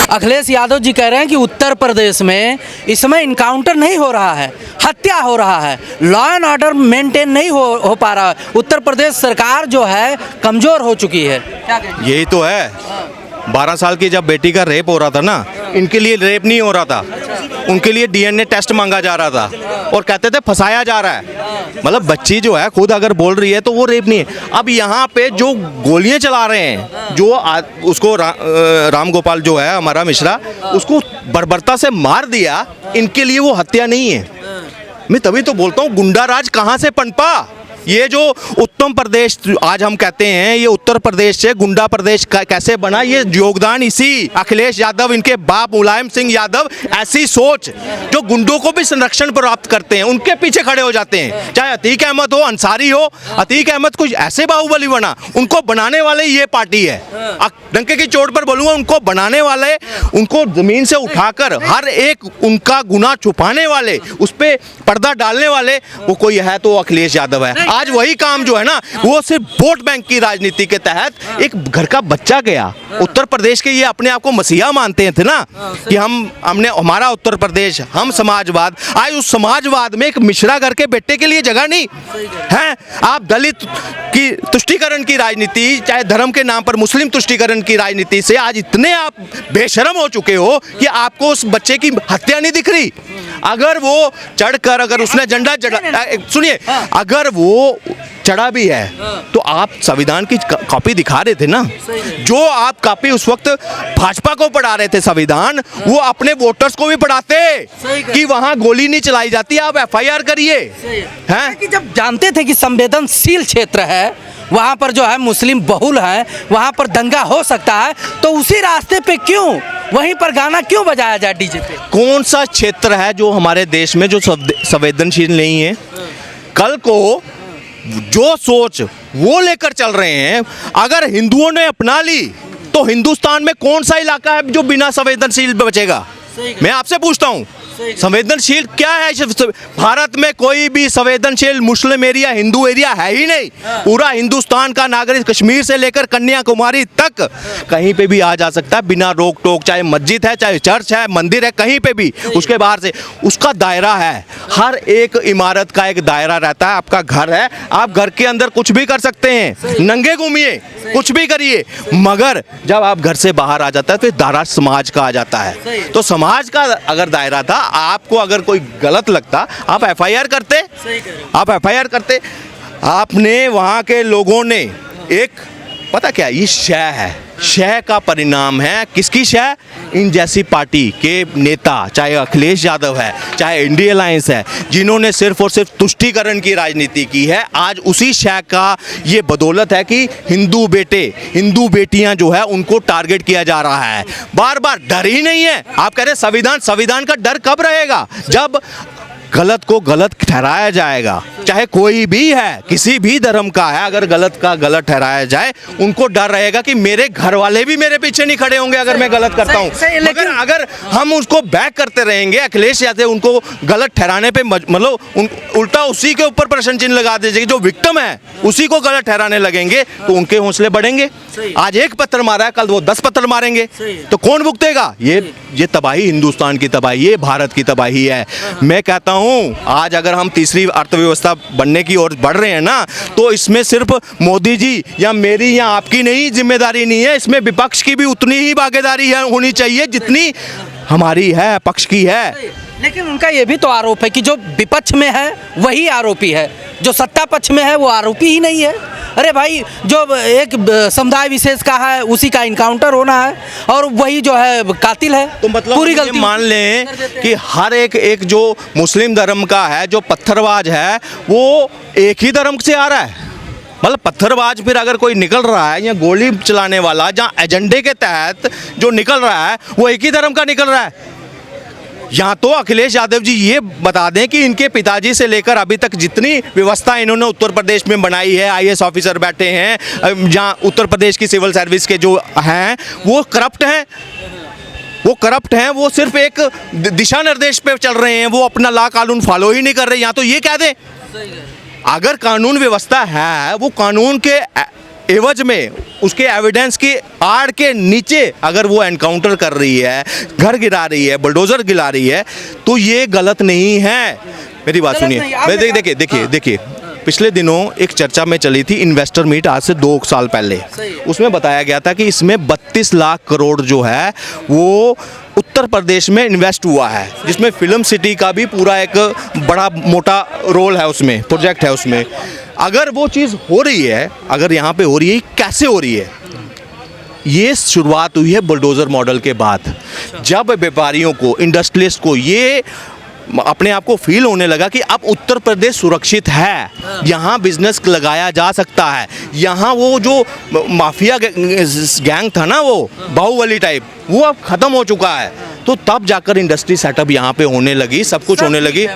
अखिलेश यादव जी कह रहे हैं कि उत्तर प्रदेश में इस समय इनकाउंटर नहीं हो रहा है, हत्या हो रहा है, लॉ एंड ऑर्डर मेंटेन नहीं हो पा रहा है। उत्तर प्रदेश सरकार जो है कमज़ोर हो चुकी है। क्या कहेंगे? यही तो है। 12 साल की जब बेटी का रेप हो रहा था ना, इनके लिए रेप नहीं हो रहा था, उनके लिए डीएनए टेस्ट मांगा जा रहा था और कहते थे फंसाया जा रहा है। मतलब बच्ची जो है खुद अगर बोल रही है तो वो रेप नहीं है। अब यहाँ पे जो गोलियां चला रहे हैं, जो उसको राम गोपाल जो है हमारा मिश्रा, उसको बर्बरता से मार दिया, इनके लिए वो हत्या नहीं है। मैं तभी तो बोलता हूँ गुंडा राज कहाँ से पनपा। ये जो उत्तम प्रदेश आज हम कहते हैं, ये उत्तर प्रदेश से गुंडा प्रदेश कैसे बना, ये योगदान इसी अखिलेश यादव, इनके बाप मुलायम सिंह यादव, ऐसी सोच जो गुंडों को भी संरक्षण प्राप्त करते हैं, उनके पीछे खड़े हो जाते हैं। चाहे अतीक अहमद हो, अंसारी हो, अतीक अहमद कुछ ऐसे बाहुबली बना, उनको बनाने वाले ये पार्टी है। डंके की चोट पर बोलूंगा, उनको बनाने वाले, उनको जमीन से उठाकर हर एक उनका गुनाह छुपाने वाले, उस पर पर्दा डालने वाले, वो कोई है तो अखिलेश यादव है। आज वही काम जो है ना, वो सिर्फ वोट बैंक की राजनीति के तहत एक घर का बच्चा गया। उत्तर प्रदेश के ये अपने आप को मसीहा मानते थे ना कि हमने हमारा उत्तर प्रदेश, हम समाजवाद। आज उस समाजवाद में एक मिश्रा घर के बेटे के लिए जगह नहीं है। आप दलित की तुष्टीकरण की राजनीति, चाहे धर्म के नाम पर मुस्लिम तुष्टीकरण की राजनीति से आज इतने आप बेशर्म हो चुके हो कि आपको उस बच्चे की हत्या नहीं दिख रही। अगर वो चढ़कर, अगर उसने झंडा सुनिए, अगर वो चढ़ा भी है तो आप संविधान की कॉपी दिखा रहे थे ना। जो आप कॉपी उस वक्त भाजपा को पढ़ा रहे थे संविधान, वो अपने वोटर्स को भी पढ़ाते कि वहां गोली नहीं चलाई जाती, आप एफआईआर करिए। हैं कि जब जानते थे कि संवेदनशील क्षेत्र है, वहाँ पर जो है मुस्लिम बहुल है, वहाँ पर दंगा हो सकता है, तो उसी रास्ते पे क्यों, वहीं पर गाना क्यों बजाया जाए डीजे पे? कौन सा क्षेत्र है जो हमारे देश में जो संवेदनशील नहीं है? कल को जो सोच वो लेकर चल रहे हैं, अगर हिंदुओं ने अपना ली तो हिंदुस्तान में कौन सा इलाका है जो बिना संवेदनशील बचेगा? मैं आपसे पूछता हूँ, संवेदनशील क्या है? भारत में कोई भी संवेदनशील मुस्लिम एरिया, हिंदू एरिया है ही नहीं। पूरा हिंदुस्तान का नागरिक कश्मीर से लेकर कन्याकुमारी तक कहीं पे भी आ जा सकता है बिना रोक टोक, चाहे मस्जिद है, चाहे चर्च है, मंदिर है, कहीं पे भी। उसके बाहर से उसका दायरा है, हर एक इमारत का एक दायरा रहता है। आपका घर है, आप घर के अंदर कुछ भी कर सकते हैं, नंगे घूमिए, कुछ भी करिए, मगर जब आप घर से बाहर आ जाता है तो दायरा समाज का आ जाता है। तो समाज का अगर दायरा था, आपको अगर कोई गलत लगता, आप एफआईआर करते, आप एफआईआर करते। आपने वहां के लोगों ने एक, पता क्या, ये शय है, शय का परिणाम है। किसकी शय? इन जैसी पार्टी के नेता, चाहे अखिलेश यादव है, चाहे इंडिया अलायंस है, जिन्होंने सिर्फ और सिर्फ तुष्टीकरण की राजनीति की है। आज उसी शय का ये बदौलत है कि हिंदू बेटे, हिंदू बेटियां जो है उनको टारगेट किया जा रहा है। बार बार डर ही नहीं है। आप कह रहे संविधान, संविधान का डर कब रहेगा? जब गलत को गलत ठहराया जाएगा, चाहे कोई भी है, किसी भी धर्म का है, अगर गलत का गलत ठहराया जाए, उनको डर रहेगा कि मेरे घर वाले भी मेरे पीछे नहीं खड़े होंगे अगर मैं गलत करता हूं। लेकिन अगर हम उसको बैक करते रहेंगे, अखिलेश यादव उनको गलत ठहराने पे मतलब उल्टा उसी के ऊपर प्रश्न चिन्ह लगा दीजिए, जो विक्टिम है उसी को गलत ठहराने लगेंगे, तो उनके हौसले बढ़ेंगे। आज एक पत्थर मारा है, कल वो 10 पत्थर मारेंगे, तो कौन भुगतेगा? ये तबाही हिंदुस्तान की तबाही, ये भारत की तबाही है। मैं कहता हूं आज अगर हम तीसरी अर्थव्यवस्था बनने की ओर बढ़ रहे हैं ना, तो इसमें सिर्फ मोदी जी या मेरी या आपकी नहीं जिम्मेदारी नहीं है, इसमें विपक्ष की भी उतनी ही भागीदारी है, होनी चाहिए जितनी हमारी है, पक्ष की है। लेकिन उनका ये भी तो आरोप है कि जो विपक्ष में है वही आरोपी है, जो सत्ता पक्ष में है वो आरोपी ही नहीं है। अरे भाई, जो एक समुदाय विशेष का है उसी का इनकाउंटर होना है और वही जो है कातिल है। तो मतलब पूरी गलती मान लें कि हर एक जो मुस्लिम धर्म का है, जो पत्थरबाज है, वो एक ही धर्म से आ रहा है। मतलब पत्थरबाज फिर अगर कोई निकल रहा है, या गोली चलाने वाला जहाँ एजेंडे के तहत जो निकल रहा है वो एक ही धर्म का निकल रहा है। यहाँ तो अखिलेश यादव जी ये बता दें कि इनके पिताजी से लेकर अभी तक जितनी व्यवस्था इन्होंने उत्तर प्रदेश में बनाई है, आईएएस ऑफिसर बैठे हैं, जहाँ उत्तर प्रदेश की सिविल सर्विस के जो हैं वो करप्ट हैं, वो करप्ट हैं, वो सिर्फ एक दिशा निर्देश पे चल रहे हैं, वो अपना लॉ कानून फॉलो ही नहीं कर रहे। यहाँ तो ये कह दें, अगर कानून व्यवस्था है, वो कानून के एवज में, उसके एविडेंस के आड़ के नीचे अगर वो एनकाउंटर कर रही है, घर गिरा रही है, बुलडोजर गिरा रही है, तो ये गलत नहीं है। मेरी बात गलत सुनिए, नहीं, आपने मैं देखिए पिछले दिनों एक चर्चा में चली थी इन्वेस्टर मीट, आज से 2 साल पहले। सही है। उसमें बताया गया था कि इसमें 32 लाख करोड़ जो है वो उत्तर प्रदेश में इन्वेस्ट हुआ है, जिसमें फिल्म सिटी का भी पूरा एक बड़ा मोटा रोल है, उसमें प्रोजेक्ट है उसमें। अगर वो चीज़ हो रही है, अगर यहाँ पे हो रही है, कैसे हो रही है? ये शुरुआत हुई है बुलडोज़र मॉडल के बाद, जब व्यापारियों को, इंडस्ट्रियलिस्ट को ये अपने आप को फील होने लगा कि अब उत्तर प्रदेश सुरक्षित है, यहाँ बिजनेस लगाया जा सकता है, यहाँ वो जो माफिया गैंग था ना, वो बाहुबली टाइप, वो अब ख़त्म हो चुका है। तो तब जाकर इंडस्ट्री सेटअप यहाँ पे होने लगी, सब कुछ होने लगी।